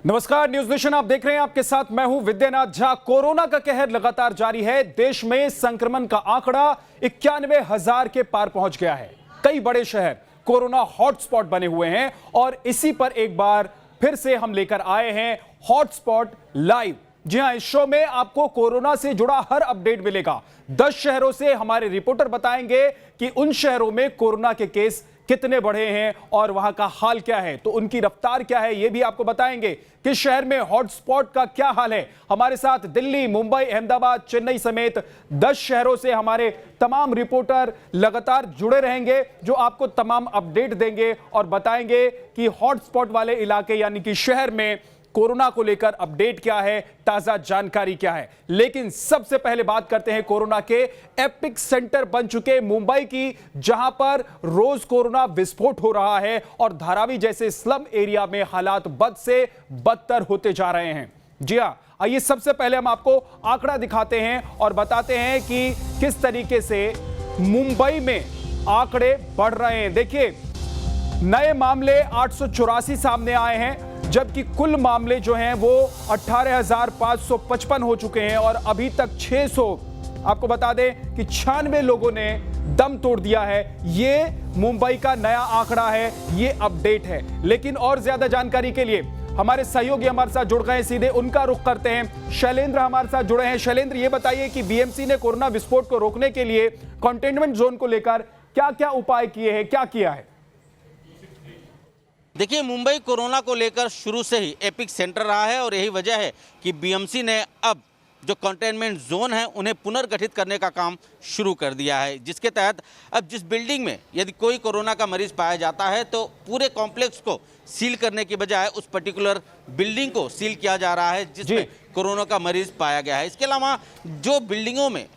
नमस्कार, news nation आप देख रहे हैं। आपके साथ मैं हूं विद्यानाथ झा। कोरोना का कहर लगातार जारी है। देश में संक्रमण का आंकड़ा 91,000 के पार पहुंच गया है। कई बड़े शहर कोरोना हॉटस्पॉट बने हुए हैं और इसी पर एक बार फिर से हम लेकर आए हैं हॉटस्पॉट लाइव। जी हां, इस शो में आपको कोरोना से जुड़ा हर अपडेट मिलेगा। 10 शहरों से हमारे रिपोर्टर बताएंगे कि उन शहरों में कोरोना के केस कितने बढ़े हैं और वहां का हाल क्या है, तो उनकी रफ्तार क्या है यह भी आपको बताएंगे। किस शहर में हॉटस्पॉट का क्या हाल है। हमारे साथ दिल्ली, मुंबई, अहमदाबाद, चेन्नई समेत 10 शहरों से हमारे तमाम रिपोर्टर लगातार जुड़े रहेंगे, जो आपको तमाम अपडेट देंगे और बताएंगे कि हॉटस्पॉट वाले इलाके यानी कि शहर में कोरोना को लेकर अपडेट क्या है, ताजा जानकारी क्या है। लेकिन सबसे पहले बात करते हैं कोरोना के एपिक सेंटर बन चुके मुंबई की, जहां पर रोज कोरोना विस्फोट हो रहा है और धारावी जैसे स्लम एरिया में हालात बद से बदतर होते जा रहे हैं। जी हां, आइए सबसे पहले हम आपको आंकड़ा दिखाते हैं और बताते हैं कि किस तरीके से मुंबई में आंकड़े बढ़ रहे हैं। देखिए, नए मामले 884 सामने आए हैं, जबकि कुल मामले जो हैं वो 18,555 हो चुके हैं और अभी तक 600, आपको बता दें कि 96 लोगों ने दम तोड़ दिया है। ये मुंबई का नया आंकड़ा है, ये अपडेट है। लेकिन और ज्यादा जानकारी के लिए हमारे सहयोगी हमारे साथ जुड़ गए, सीधे उनका रुख करते हैं। शैलेंद्र हमारे साथ जुड़े हैं। शैलेंद्र, ये बताइए कि बीएमसी ने कोरोना विस्फोट को रोकने के लिए कंटेनमेंट जोन को लेकर क्या क्या उपाय किए हैं, क्या किया है? देखिए, मुंबई कोरोना को लेकर शुरू से ही एपिक सेंटर रहा है और यही वजह है कि बीएमसी ने अब जो कंटेनमेंट जोन है उन्हें पुनर्गठित करने का काम शुरू कर दिया है, जिसके तहत अब जिस बिल्डिंग में यदि कोई कोरोना का मरीज पाया जाता है तो पूरे कॉम्प्लेक्स को सील करने की बजाय उस पर्टिकुलर बिल्डिंग को सील किया जा रहा है जिसमें कोरोना का मरीज पाया गया है। इसके अलावा जो बिल्डिंगों में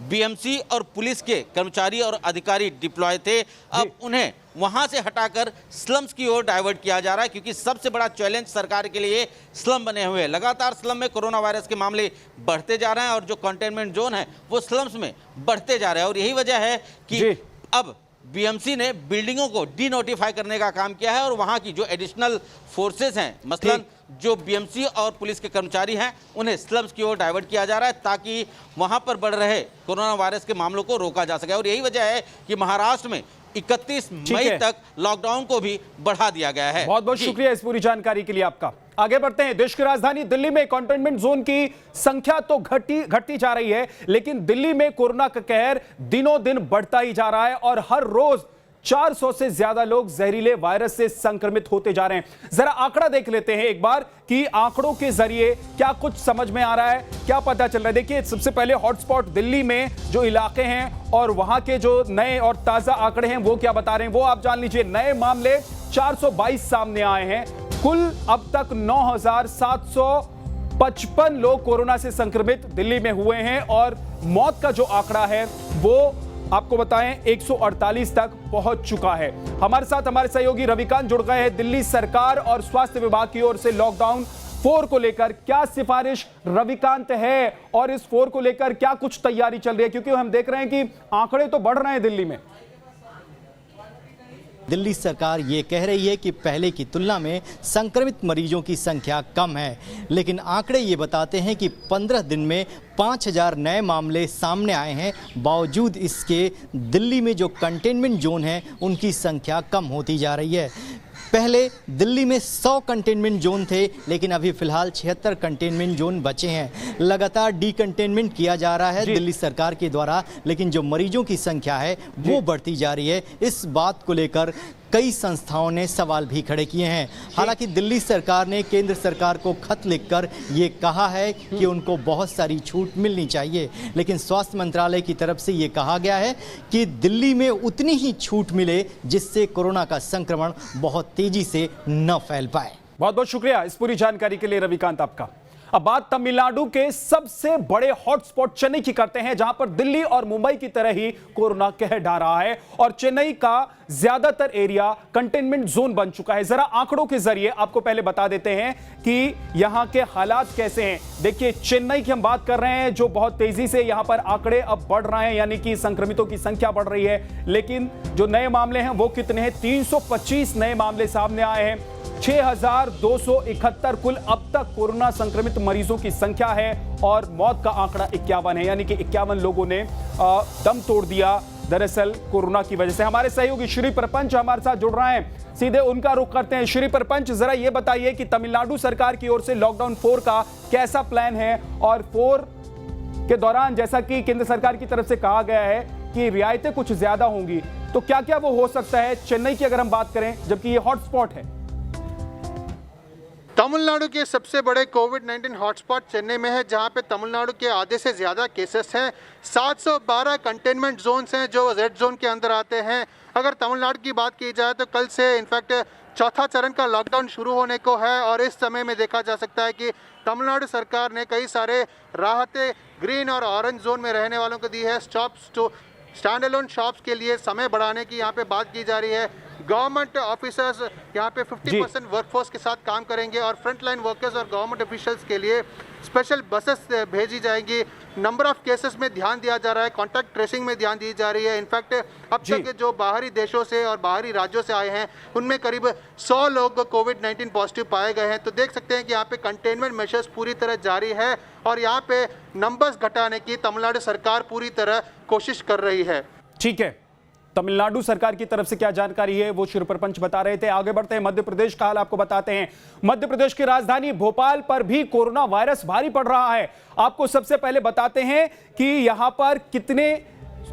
बीएमसी और पुलिस के कर्मचारी और अधिकारी डिप्लॉय थे, अब उन्हें वहां से हटाकर स्लम्स की ओर डाइवर्ट किया जा रहा है, क्योंकि सबसे बड़ा चैलेंज सरकार के लिए स्लम बने हुए हैं। लगातार स्लम में कोरोना वायरस के मामले बढ़ते जा रहे हैं और जो कंटेनमेंट जोन है वो स्लम्स में बढ़ते जा रहे हैं और यही वजह है कि अब बीएमसी ने बिल्डिंगों को डी नोटिफाई करने का काम किया है और वहां की जो एडिशनल फोर्सेस हैं, मसलन जो बीएमसी और पुलिस के कर्मचारी हैं, उन्हें स्लम्स की ओर डाइवर्ट किया जा रहा है ताकि वहां पर बढ़ रहे कोरोना वायरस के मामलों को रोका जा सके। और यही वजह है कि महाराष्ट्र में 31 मई तक लॉकडाउन को भी बढ़ा दिया गया है। बहुत बहुत शुक्रिया इस पूरी जानकारी के लिए आपका। आगे बढ़ते हैं। देश की राजधानी दिल्ली में कंटेनमेंट जोन की संख्या तो घटती जा रही है, लेकिन दिल्ली में कोरोना का कहर दिनों दिन बढ़ता ही जा रहा है और हर रोज 400 से ज्यादा लोग जहरीले वायरस से संक्रमित होते जा रहे हैं। जरा आंकड़ा देख लेते हैं एक बार कि आंकड़ों के जरिए क्या कुछ समझ में आ रहा है, क्या पता चल रहा है। देखिए, सबसे पहले हॉटस्पॉट दिल्ली में जो इलाके हैं और वहां के जो नए और ताजा आंकड़े हैं वो क्या बता रहे हैं वो आप जान लीजिए। नए मामले 422 सामने आए हैं। कुल अब तक 9,755 लोग कोरोना से संक्रमित दिल्ली में हुए हैं और मौत का जो आंकड़ा है वो आपको बताएं 148 तक पहुंच चुका है। हमारे साथ हमारे सहयोगी रविकांत जुड़ गए हैं। दिल्ली सरकार और स्वास्थ्य विभाग की ओर से लॉकडाउन 4 को लेकर क्या सिफारिश रविकांत है और इस 4 को लेकर क्या कुछ तैयारी चल रही है, क्योंकि हम देख रहे हैं कि आंकड़े तो बढ़ रहे हैं दिल्ली में। दिल्ली सरकार ये कह रही है कि पहले की तुलना में संक्रमित मरीजों की संख्या कम है, लेकिन आंकड़े ये बताते हैं कि 15 दिन में 5,000 नए मामले सामने आए हैं। बावजूद इसके दिल्ली में जो कंटेनमेंट जोन है उनकी संख्या कम होती जा रही है। पहले दिल्ली में 100 कंटेनमेंट जोन थे, लेकिन अभी फिलहाल 76 कंटेनमेंट जोन बचे हैं। लगातार डी कंटेनमेंट किया जा रहा है दिल्ली सरकार के द्वारा, लेकिन जो मरीजों की संख्या है वो बढ़ती जा रही है। इस बात को लेकर कई संस्थाओं ने सवाल भी खड़े किए हैं। हालांकि दिल्ली सरकार ने केंद्र सरकार को खत लिखकर ये कहा है कि उनको बहुत सारी छूट मिलनी चाहिए, लेकिन स्वास्थ्य मंत्रालय की तरफ से ये कहा गया है कि दिल्ली में उतनी ही छूट मिले जिससे कोरोना का संक्रमण बहुत तेजी से न फैल पाए। बहुत बहुत शुक्रिया इस पूरी जानकारी के लिए रविकांत आपका। अब बात तमिलनाडु के सबसे बड़े हॉटस्पॉट चेन्नई की करते हैं, जहां पर दिल्ली और मुंबई की तरह ही कोरोना कहर ढा रहा है और चेन्नई का ज्यादातर एरिया कंटेनमेंट जोन बन चुका है। जरा आंकड़ों के जरिए आपको पहले बता देते हैं कि यहां के हालात कैसे हैं। देखिए, चेन्नई की हम बात कर रहे हैं, जो बहुत तेजी से यहां पर आंकड़े अब बढ़ रहे हैं, यानी कि संक्रमितों की संख्या बढ़ रही है। लेकिन जो नए मामले हैं वो कितने हैं? 325 नए मामले सामने आए हैं। 6,271 कुल अब तक कोरोना संक्रमित मरीजों की संख्या है और मौत का आंकड़ा 51 है, यानी कि 51 लोगों ने दम तोड़ दिया दरअसल कोरोना की वजह से। हमारे सहयोगी श्री प्रपंच हमारे साथ जुड़ रहे हैं, सीधे उनका रुख करते हैं। श्री प्रपंच, जरा ये बताइए कि तमिलनाडु सरकार की ओर से लॉकडाउन 4 का कैसा प्लान है और 4 के दौरान जैसा कि केंद्र सरकार की तरफ से कहा गया है कि रियायतें कुछ ज्यादा होंगी, तो क्या क्या वो हो सकता है चेन्नई की अगर हम बात करें, जबकि ये हॉटस्पॉट है? तमिलनाडु के सबसे बड़े कोविड-19 हॉटस्पॉट चेन्नई में है, जहां पे तमिलनाडु के आधे से ज़्यादा केसेस हैं। 712 कंटेनमेंट जोन्स हैं जो रेड जोन के अंदर आते हैं। अगर तमिलनाडु की बात की जाए तो कल से इनफैक्ट चौथा चरण का लॉकडाउन शुरू होने को है और इस समय में देखा जा सकता है कि तमिलनाडु सरकार ने कई सारे राहतें ग्रीन और ऑरेंज जोन में रहने वालों को दी है। स्टैंड अलोन शॉप्स के लिए समय बढ़ाने की यहाँ पे बात की जा रही है। गवर्नमेंट ऑफिसर्स यहाँ पे 50% वर्कफोर्स के साथ काम करेंगे और फ्रंटलाइन वर्कर्स और गवर्नमेंट ऑफिशियल्स के लिए स्पेशल बसेस भेजी जाएंगी। नंबर ऑफ केसेस में ध्यान दिया जा रहा है, कॉन्टैक्ट ट्रेसिंग में ध्यान दी जा रही है। इनफैक्ट अब तक जो बाहरी देशों से और बाहरी राज्यों से आए हैं उनमें करीब 100 लोग कोविड-19 पॉजिटिव पाए गए हैं। तो देख सकते हैं कि यहाँ पे कंटेनमेंट मेजर्स पूरी तरह जारी है और यहाँ पे नंबर्स घटाने की तमिलनाडु सरकार पूरी तरह कोशिश कर रही है। ठीक है, तमिलनाडु सरकार की तरफ से क्या जानकारी है वो श्री प्रपंच बता रहे थे। आगे बढ़ते हैं, मध्य प्रदेश का हाल आपको बताते हैं। मध्य प्रदेश की राजधानी भोपाल पर भी कोरोना वायरस भारी पड़ रहा है। आपको सबसे पहले बताते हैं कि यहां पर कितने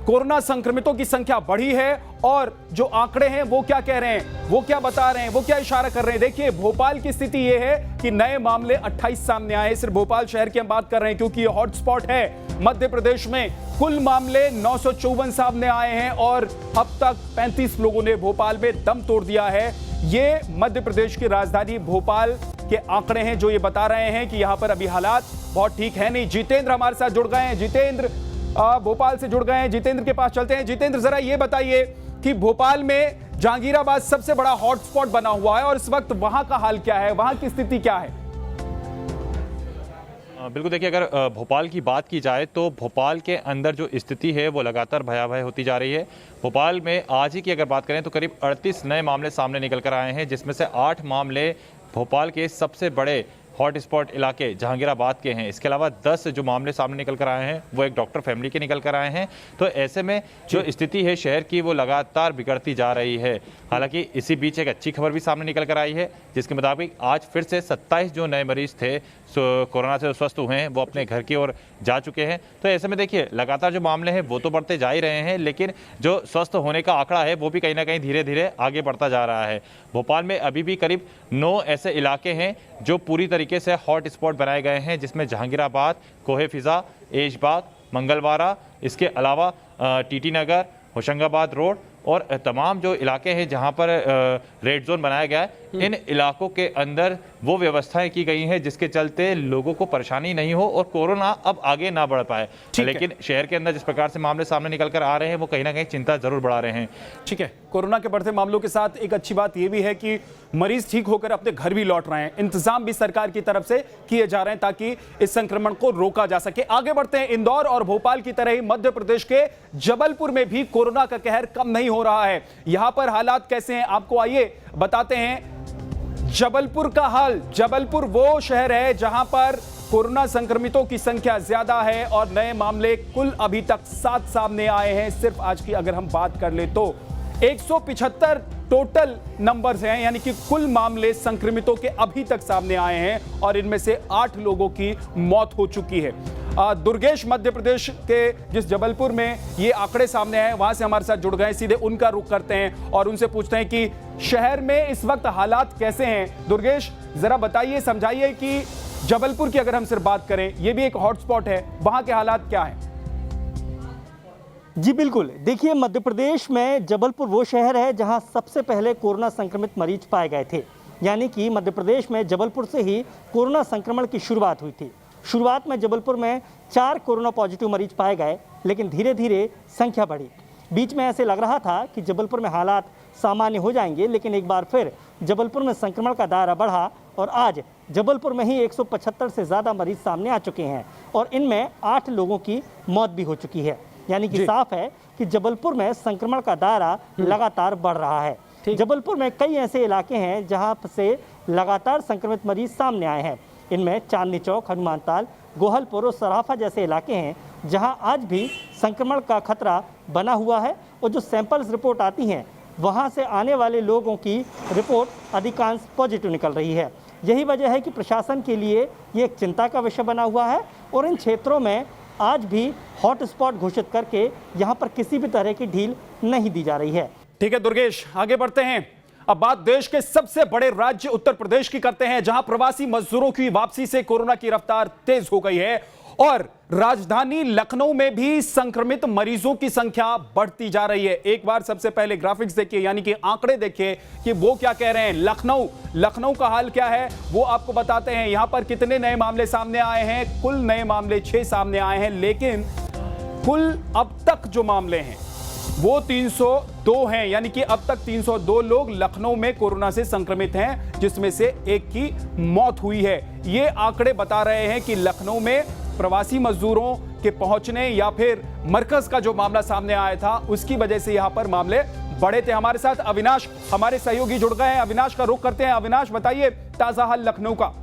कोरोना संक्रमितों की संख्या बढ़ी है और जो आंकड़े हैं वो क्या कह रहे हैं, वो क्या बता रहे हैं, वो क्या इशारा कर रहे हैं। देखिए, भोपाल की स्थिति ये है कि नए मामले 28 सामने आए। सिर्फ भोपाल शहर की हम बात कर रहे हैं क्योंकि ये हॉटस्पॉट है मध्य प्रदेश में। कुल मामले 954 सामने आए हैं और अब तक 35 लोगों ने भोपाल में दम तोड़ दिया है। ये मध्य प्रदेश की राजधानी भोपाल के आंकड़े हैं जो ये बता रहे हैं कि यहां पर अभी हालात बहुत ठीक है नहीं। जितेंद्र हमारे साथ जुड़ गए हैं, जितेंद्र भोपाल से जुड़ गए हैं। जितेंद्र के पास चलते हैं। जितेंद्र, जरा ये बताइए कि भोपाल में जहांगीराबाद सबसे बड़ा हॉटस्पॉट बना हुआ है और इस वक्त वहां का हाल क्या है, वहां की स्थिति क्या है? बिल्कुल, देखिए, अगर भोपाल की बात की जाए तो भोपाल के अंदर जो स्थिति है वो लगातार भयावह होती जा रही है। भोपाल में आज ही की अगर बात करें तो करीब 38 नए मामले सामने निकल कर आए हैं, जिसमें से 8 मामले भोपाल के सबसे बड़े हॉटस्पॉट इलाके जहांगीराबाद के हैं। इसके अलावा 10 जो मामले सामने निकल कर आए हैं वो एक डॉक्टर फैमिली के निकल कर आए हैं। तो ऐसे में जो स्थिति है शहर की वो लगातार बिगड़ती जा रही है। हालांकि इसी बीच एक अच्छी खबर भी सामने निकल कर आई है, जिसके मुताबिक आज फिर से 27 जो नए मरीज थे कोरोना से स्वस्थ हुए हैं वो अपने घर की ओर जा चुके हैं। तो ऐसे में देखिए, लगातार जो मामले हैं वो तो बढ़ते जा ही रहे हैं, लेकिन जो स्वस्थ होने का आंकड़ा है वो भी कहीं ना कहीं धीरे धीरे आगे बढ़ता जा रहा है। भोपाल में अभी भी करीब 9 ऐसे इलाके हैं जो पूरी तरीके से हॉट स्पॉट बनाए गए हैं, जिसमें जहांगीराबाद, कोहे फिजा, ऐशबाग, मंगलवारा, इसके अलावा टीटी नगर, होशंगाबाद रोड और तमाम जो इलाके हैं जहां पर रेड जोन बनाया गया है, इन इलाकों के अंदर वो व्यवस्थाएं की गई हैं जिसके चलते लोगों को परेशानी नहीं हो और कोरोना अब आगे ना बढ़ पाए। लेकिन शहर के अंदर जिस प्रकार से मामले सामने निकल कर आ रहे हैं वो कहीं ना कहीं चिंता जरूर बढ़ा रहे हैं। ठीक है, कोरोना के बढ़ते मामलों के साथ एक अच्छी बात यह भी है कि मरीज ठीक होकर अपने घर भी लौट रहे हैं। इंतजाम भी सरकार की तरफ से किए जा रहे हैं ताकि इस संक्रमण को रोका जा सके। आगे बढ़ते हैं, इंदौर और भोपाल की तरह ही मध्य प्रदेश के जबलपुर में भी कोरोना का कहर कम नहीं हो रहा है। यहां पर हालात कैसे हैं आपको आइए बताते हैं। जबलपुर का हाल, जबलपुर वो शहर है जहां पर कोरोना संक्रमितों की संख्या ज्यादा है और नए मामले कुल अभी तक 7 सामने आए हैं। सिर्फ आज की अगर हम बात कर ले तो 175 टोटल नंबर्स हैं, यानी कि कुल मामले संक्रमितों के अभी तक सामने आए हैं और इनमें से 8 लोगों की मौत हो चुकी है। दुर्गेश मध्य प्रदेश के जिस जबलपुर में ये आंकड़े सामने आए वहां से हमारे साथ जुड़ गए, सीधे उनका रुख करते हैं और उनसे पूछते हैं कि शहर में इस वक्त हालात कैसे हैं। दुर्गेश, जरा बताइए, समझाइए कि जबलपुर की अगर हम सिर्फ बात करें, ये भी एक हॉटस्पॉट है, वहां के हालात क्या हैं? जी बिल्कुल, देखिए, मध्य प्रदेश में जबलपुर वो शहर है जहां सबसे पहले कोरोना संक्रमित मरीज पाए गए थे। यानी कि मध्य प्रदेश में जबलपुर से ही कोरोना संक्रमण की शुरुआत हुई थी। शुरुआत में जबलपुर में 4 कोरोना पॉजिटिव मरीज पाए गए, लेकिन धीरे धीरे संख्या बढ़ी। बीच में ऐसे लग रहा था कि जबलपुर में हालात सामान्य हो जाएंगे, लेकिन एक बार फिर जबलपुर में संक्रमण का दायरा बढ़ा और आज जबलपुर में ही 175 से ज़्यादा मरीज सामने आ चुके हैं और इनमें 8 लोगों की मौत भी हो चुकी है। यानी कि साफ है कि जबलपुर में संक्रमण का दायरा लगातार बढ़ रहा है। जबलपुर में कई ऐसे इलाके हैं जहां से लगातार संक्रमित मरीज सामने आए हैं। इनमें चांदनी चौक, हनुमानताल, गोहलपुर और सराफा जैसे इलाके हैं जहां आज भी संक्रमण का खतरा बना हुआ है और जो सैंपल्स रिपोर्ट आती हैं वहां से आने वाले लोगों की रिपोर्ट अधिकांश पॉजिटिव निकल रही है। यही वजह है कि प्रशासन के लिए ये एक चिंता का विषय बना हुआ है और इन क्षेत्रों में आज भी हॉटस्पॉट घोषित करके यहाँ पर किसी भी तरह की ढील नहीं दी जा रही है। ठीक है दुर्गेश, आगे बढ़ते हैं। अब बात देश के सबसे बड़े राज्य उत्तर प्रदेश की करते हैं, जहां प्रवासी मजदूरों की वापसी से कोरोना की रफ्तार तेज हो गई है और राजधानी लखनऊ में भी संक्रमित मरीजों की संख्या बढ़ती जा रही है। एक बार सबसे पहले ग्राफिक्स देखिए, यानी कि आंकड़े देखिए कि वो क्या कह रहे हैं। लखनऊ का हाल क्या है वो आपको बताते हैं। यहां पर कितने नए मामले सामने आए हैं? कुल नए मामले 6 सामने आए हैं, लेकिन कुल अब तक जो मामले हैं वो 302 हैं, यानी कि अब तक 302 लोग लखनऊ में कोरोना से संक्रमित हैं, जिसमें से एक की मौत हुई है। ये आंकड़े बता रहे हैं कि लखनऊ में प्रवासी मजदूरों के पहुंचने या फिर मरकज का जो मामला सामने आया था उसकी वजह से यहां पर मामले बढ़े थे। हमारे साथ अविनाश, हमारे सहयोगी जुड़ गए हैं। अविनाश का रुख करते हैं। अविनाश, बताइए ताजा हाल लखनऊ का।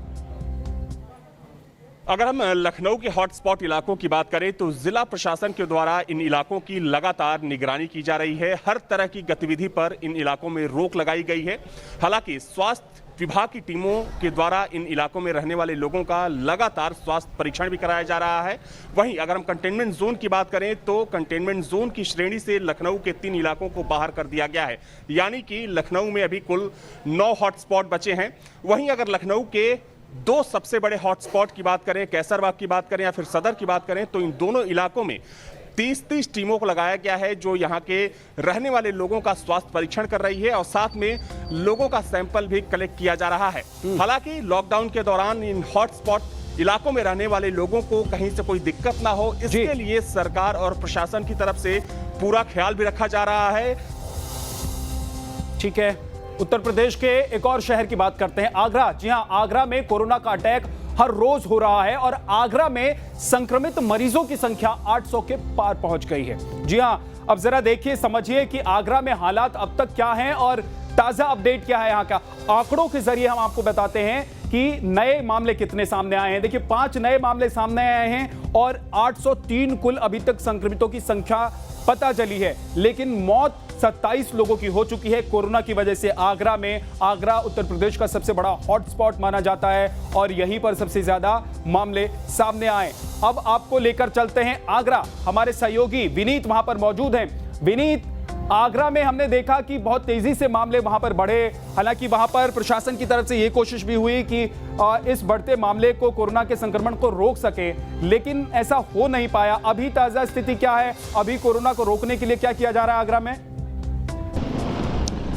अगर हम लखनऊ के हॉटस्पॉट इलाकों की बात करें तो जिला प्रशासन के द्वारा इन इलाकों की लगातार निगरानी की जा रही है। हर तरह की गतिविधि पर इन इलाकों में रोक लगाई गई है। हालांकि स्वास्थ्य विभाग की टीमों के द्वारा इन इलाकों में रहने वाले लोगों का लगातार स्वास्थ्य परीक्षण भी कराया जा रहा है। वहीं अगर हम कंटेनमेंट जोन की बात करें तो कंटेनमेंट जोन की श्रेणी से लखनऊ के 3 इलाकों को बाहर कर दिया गया है, यानी कि लखनऊ में अभी कुल 9 हॉटस्पॉट बचे हैं। वहीं अगर लखनऊ के 2 सबसे बड़े हॉटस्पॉट की बात करें, कैसरबाग की बात करें या फिर सदर की बात करें, तो इन दोनों इलाकों में 30-30 टीमों को लगाया गया है जो यहाँ के रहने वाले लोगों का स्वास्थ्य परीक्षण कर रही है और साथ में लोगों का सैंपल भी कलेक्ट किया जा रहा है। हालांकि लॉकडाउन के दौरान इन हॉटस्पॉट इलाकों में रहने वाले लोगों को कहीं से कोई दिक्कत ना हो, इसके लिए सरकार और प्रशासन की तरफ से पूरा ख्याल भी रखा जा रहा है। ठीक है, उत्तर प्रदेश के एक और शहर की बात करते हैं, आगरा। जी हां, आगरा में कोरोना का अटैक हर रोज हो रहा है और आगरा में संक्रमित मरीजों की संख्या 800 के पार पहुंच गई है। जी हां, अब जरा देखिए, समझिए कि आगरा में हालात अब तक क्या हैं और ताजा अपडेट क्या है यहां का। आंकड़ों के जरिए हम आपको बताते हैं कि नए मामले कितने सामने आए हैं। देखिए, 5 नए मामले सामने आए हैं और 803 कुल अभी तक संक्रमितों की संख्या पता चली है, लेकिन मौत 27 लोगों की हो चुकी है कोरोना की वजह से आगरा में। आगरा उत्तर प्रदेश का सबसे बड़ा हॉटस्पॉट माना जाता है और यहीं पर सबसे ज्यादा मामले सामने आए। अब आपको लेकर चलते हैं आगरा। हमारे सहयोगी विनीत वहां पर मौजूद हैं। विनीत, आगरा में हमने देखा कि बहुत तेजी से मामले वहां पर बढ़े। हालांकि वहां पर प्रशासन की तरफ से यह कोशिश भी हुई कि इस बढ़ते मामले को, कोरोना के संक्रमण को रोक सके, लेकिन ऐसा हो नहीं पाया। अभी ताजा स्थिति क्या है? अभी कोरोना को रोकने के लिए क्या किया जा रहा है आगरा में?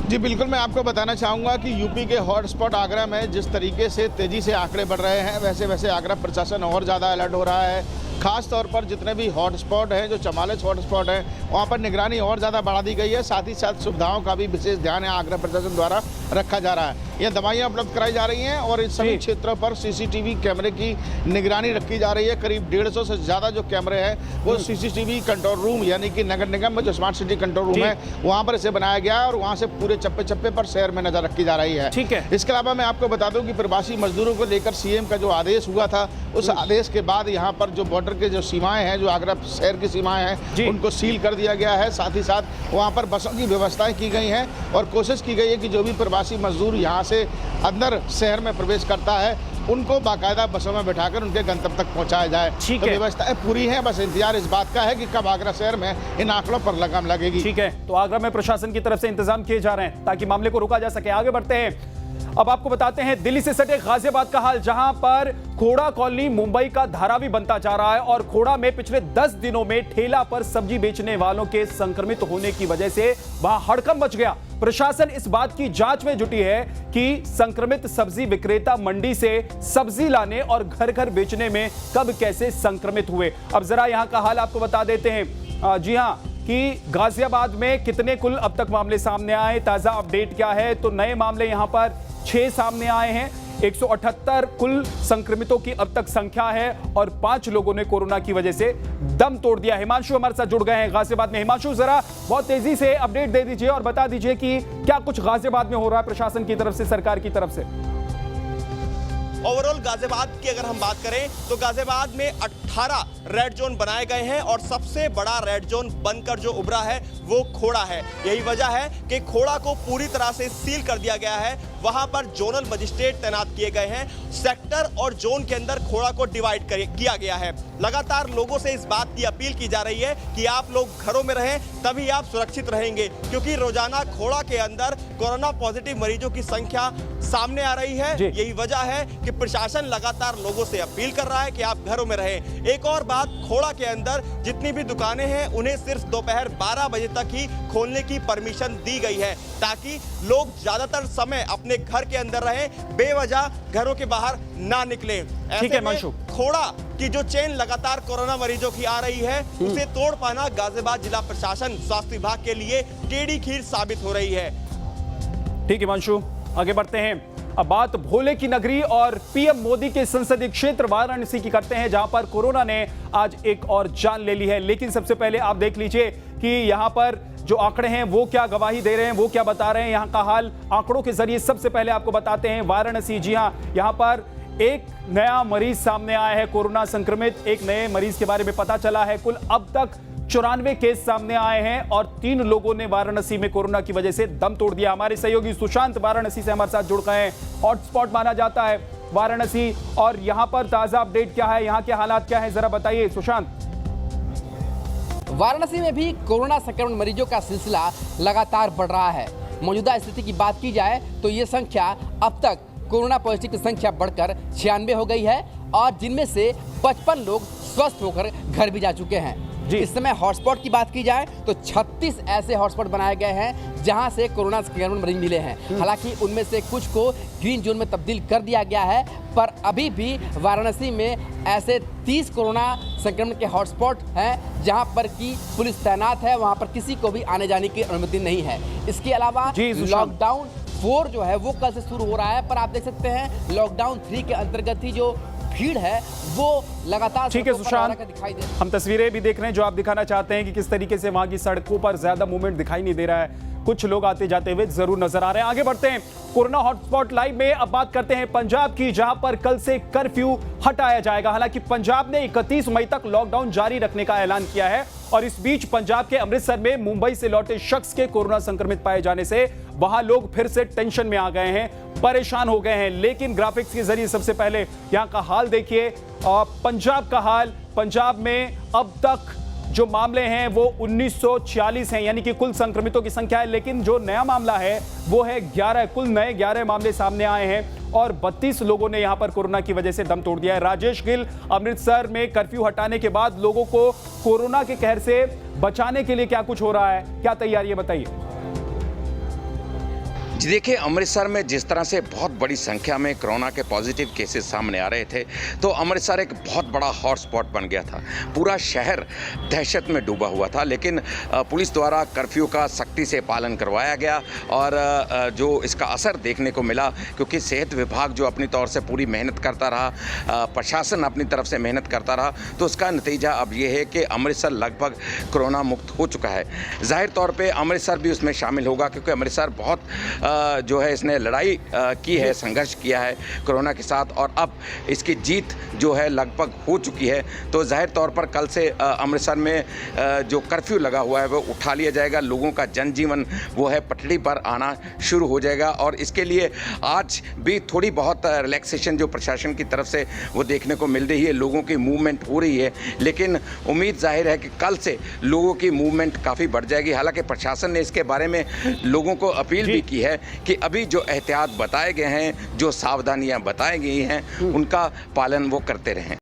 जी बिल्कुल, मैं आपको बताना चाहूँगा कि यूपी के हॉटस्पॉट आगरा में जिस तरीके से तेज़ी से आंकड़े बढ़ रहे हैं, वैसे वैसे आगरा प्रशासन और ज़्यादा अलर्ट हो रहा है। खास तौर पर जितने भी हॉटस्पॉट हैं, जो 44 हॉटस्पॉट हैं, वहाँ पर निगरानी और ज़्यादा बढ़ा दी गई है। साथ ही साथ सुविधाओं का भी विशेष ध्यान है आगरा प्रशासन द्वारा रखा जा रहा है। यह दवाइयाँ उपलब्ध कराई जा रही हैं और इन सभी क्षेत्रों पर CCTV कैमरे की निगरानी रखी जा रही है। करीब 150 से ज़्यादा जो कैमरे हैं वो CCTV कंट्रोल रूम, यानी कि नगर निगम में जो स्मार्ट सिटी कंट्रोल रूम है वहाँ पर इसे बनाया गया है और वहाँ से पूरे चप्पे चप्पे पर शहर में नजर रखी जा रही है। ठीक है। इसके अलावा मैं आपको बता दूं कि प्रवासी मजदूरों को लेकर CM का जो आदेश हुआ था, उस आदेश के बाद यहाँ पर जो बॉर्डर के जो सीमाएं हैं, जो आगरा शहर की सीमाएं हैं, उनको सील कर दिया गया है। साथ ही साथ वहाँ पर बसों की व्यवस्थाएं की गई हैं और कोशिश की गई है कि जो भी प्रवासी मजदूर यहाँ से अंदर शहर में प्रवेश करता है उनको बाकायदा बसों में बैठाकर उनके गंतव्य तक पहुंचाया जाए। ठीक तो है, व्यवस्थाएं पूरी हैं, बस इंतजार इस बात का है कि कब आगरा शहर में इन आंकड़ों पर लगाम लगेगी। ठीक है, तो आगरा में प्रशासन की तरफ से इंतजाम किए जा रहे हैं ताकि मामले को रोका जा सके। आगे बढ़ते हैं, अब आपको बताते हैं दिल्ली से सटे गाजियाबाद का हाल, जहां पर खोड़ा कॉलोनी मुंबई का धारावी बनता जा रहा है और खोड़ा में पिछले 10 दिनों में ठेला पर सब्जी बेचने वालों के संक्रमित होने की वजह से वहां हड़कंप मच गया। प्रशासन इस बात की जांच में जुटी है कि संक्रमित सब्जी विक्रेता मंडी से सब्जी लाने और घर घर बेचने में कब कैसे संक्रमित हुए। अब जरा यहां का हाल आपको बता देते हैं। जी हां, कि गाजियाबाद में कितने कुल अब तक मामले सामने आए, ताजा अपडेट क्या है? तो नए मामले यहां पर 6 सामने आए हैं। 178 कुल संक्रमितों की अब तक संख्या है और 5 लोगों ने कोरोना की वजह से दम तोड़ दिया। हिमांशु हमारे साथ जुड़ गए हैं गाजियाबाद में। हिमांशु, जरा बहुत तेजी से अपडेट दे दीजिए और बता दीजिए कि क्या कुछ गाजियाबाद में हो रहा है प्रशासन की तरफ से, सरकार की तरफ से। ओवरऑल गाजियाबाद की अगर हम बात करें तो गाजियाबाद में 18 रेड जोन बनाए गए हैं और सबसे बड़ा रेड जोन बनकर जो उभरा है वो खोड़ा है। यही वजह है कि खोड़ा को पूरी तरह से सील कर दिया गया है। वहां पर जोनल मजिस्ट्रेट तैनात किए गए हैं। सेक्टर और जोन के अंदर खोड़ा को डिवाइड किया गया है। लगातार लोगों से इस बात की अपील की जा रही है कि आप लोग घरों में रहें, तभी आप सुरक्षित रहेंगे, क्योंकि रोजाना खोड़ा के अंदर कोरोना पॉजिटिव मरीजों की संख्या सामने आ रही है। यही वजह है कि प्रशासन लगातार लोगों से अपील कर रहा है कि आप घरों में रहें। एक और बात, खोड़ा के अंदर जितनी भी दुकानें हैं उन्हें सिर्फ दोपहर 12 बजे तक ही खोलने की परमिशन दी गई है, ताकि लोग ज्यादातर समय अपने घर के अंदर रहें, बेवजह घरों के बाहर ना निकलें। ऐसे में खोड़ा की जो चेन लगातार कोरोना मरीजों की आ रही है उसे तोड़ पाना गाजियाबाद जिला प्रशासन, स्वास्थ्य विभाग के लिए टेढ़ी खीर साबित हो रही है। ठीक है हिमांशु, आगे बढ़ते हैं। अब बात भोले की नगरी और पीएम मोदी के संसदीय क्षेत्र वाराणसी की करते हैं, जहां पर कोरोना ने आज एक और जान ले ली है। लेकिन सबसे पहले आप देख लीजिए कि यहां पर जो आंकड़े हैं वो क्या गवाही दे रहे हैं, वो क्या बता रहे हैं। यहां का हाल आंकड़ों के जरिए सबसे पहले आपको बताते हैं। वाराणसी, जी हां, यहां पर एक नया मरीज सामने आया है कोरोना संक्रमित। एक नए मरीज के बारे में पता चला है। कुल अब तक 94 केस सामने आए हैं और 3 लोगों ने वाराणसी में कोरोना की वजह से दम तोड़ दिया। हमारे सहयोगी सुशांत वाराणसी से हमारे साथ जुड़ गए हैं। हॉटस्पॉट माना जाता है वाराणसी, और यहां पर ताजा अपडेट क्या है, यहां के हालात क्या है, जरा बताइए सुशांत। वाराणसी में भी कोरोना संक्रमण मरीजों का सिलसिला लगातार बढ़ रहा है। मौजूदा स्थिति की बात की जाए तो ये संख्या अब तक कोरोना पॉजिटिव की संख्या बढ़कर 96 हो गई है और जिनमें से 55 लोग स्वस्थ होकर घर भी जा चुके हैं। इस समय हॉटस्पॉट की बात की जाए तो 36 ऐसे हॉटस्पॉट बनाए गए हैं जहां से कोरोना संक्रमण मरीज मिले हैं। हालांकि उनमें से कुछ को ग्रीन जोन में तब्दील कर दिया गया है, पर अभी भी वाराणसी में ऐसे 30 कोरोना संक्रमण के हॉटस्पॉट हैं जहां पर की पुलिस तैनात है, वहां पर किसी को भी आने जाने की अनुमति नहीं है। इसके अलावा लॉकडाउन 4 जो है वो कल से शुरू हो रहा है, पर आप देख सकते हैं लॉकडाउन 3 के अंतर्गत ही जो भीड़ है वो लगातार ठीक है सुशांत, दिखाई दे। हम तस्वीरें भी देख रहे हैं जो आप दिखाना चाहते हैं कि किस तरीके से वहां की सड़कों पर ज्यादा मूवमेंट दिखाई नहीं दे रहा है। कुछ लोग आते जाते हुए जरूर नजर आ रहे हैं। आगे बढ़ते हैं कोरोना हॉटस्पॉट लाइव में। अब बात करते हैं पंजाब की, जहां पर कल से कर्फ्यू हटाया जाएगा। हालांकि पंजाब ने 31 मई तक लॉकडाउन जारी रखने का ऐलान किया है और इस बीच पंजाब के अमृतसर में मुंबई से लौटे शख्स के कोरोना संक्रमित पाए जाने से वहां लोग फिर से टेंशन में आ गए हैं, परेशान हो गए हैं। लेकिन ग्राफिक्स के जरिए सबसे पहले यहां का हाल देखिए। पंजाब का हाल, पंजाब में अब तक जो मामले हैं वो 1946 हैं, यानी कि कुल संक्रमितों की संख्या है। लेकिन जो नया मामला है वो है 11, कुल नए 11 मामले सामने आए हैं और 32 लोगों ने यहां पर कोरोना की वजह से दम तोड़ दिया है। राजेश गिल, अमृतसर में कर्फ्यू हटाने के बाद लोगों को कोरोना के कहर से बचाने के लिए क्या कुछ हो रहा है, क्या तैयारी है, बताइए। जी देखिए, अमृतसर में जिस तरह से बहुत बड़ी संख्या में कोरोना के पॉजिटिव केसेस सामने आ रहे थे, तो अमृतसर एक बहुत बड़ा हॉटस्पॉट बन गया था। पूरा शहर दहशत में डूबा हुआ था, लेकिन पुलिस द्वारा कर्फ्यू का सख्ती से पालन करवाया गया और जो इसका असर देखने को मिला, क्योंकि सेहत विभाग जो अपनी तौर से पूरी मेहनत करता रहा, प्रशासन अपनी तरफ से मेहनत करता रहा, तो उसका नतीजा अब ये है कि अमृतसर लगभग कोरोना मुक्त हो चुका है। जाहिर तौर पर अमृतसर भी उसमें शामिल होगा, क्योंकि अमृतसर बहुत जो है इसने लड़ाई की है, संघर्ष किया है कोरोना के साथ और अब इसकी जीत जो है लगभग हो चुकी है। तो जाहिर तौर पर कल से अमृतसर में जो कर्फ्यू लगा हुआ है वो उठा लिया जाएगा। लोगों का जनजीवन वो है पटरी पर आना शुरू हो जाएगा और इसके लिए आज भी थोड़ी बहुत रिलैक्सेशन जो प्रशासन की तरफ से वो देखने को मिल रही है, लोगों की मूवमेंट हो रही है। लेकिन उम्मीद जाहिर है कि कल से लोगों की मूवमेंट काफ़ी बढ़ जाएगी। हालांकि प्रशासन ने इसके बारे में लोगों को अपील भी की है कि अभी जो एहतियात बताए गए हैं, जो सावधानियां बताई गई हैं, उनका पालन वो करते रहें।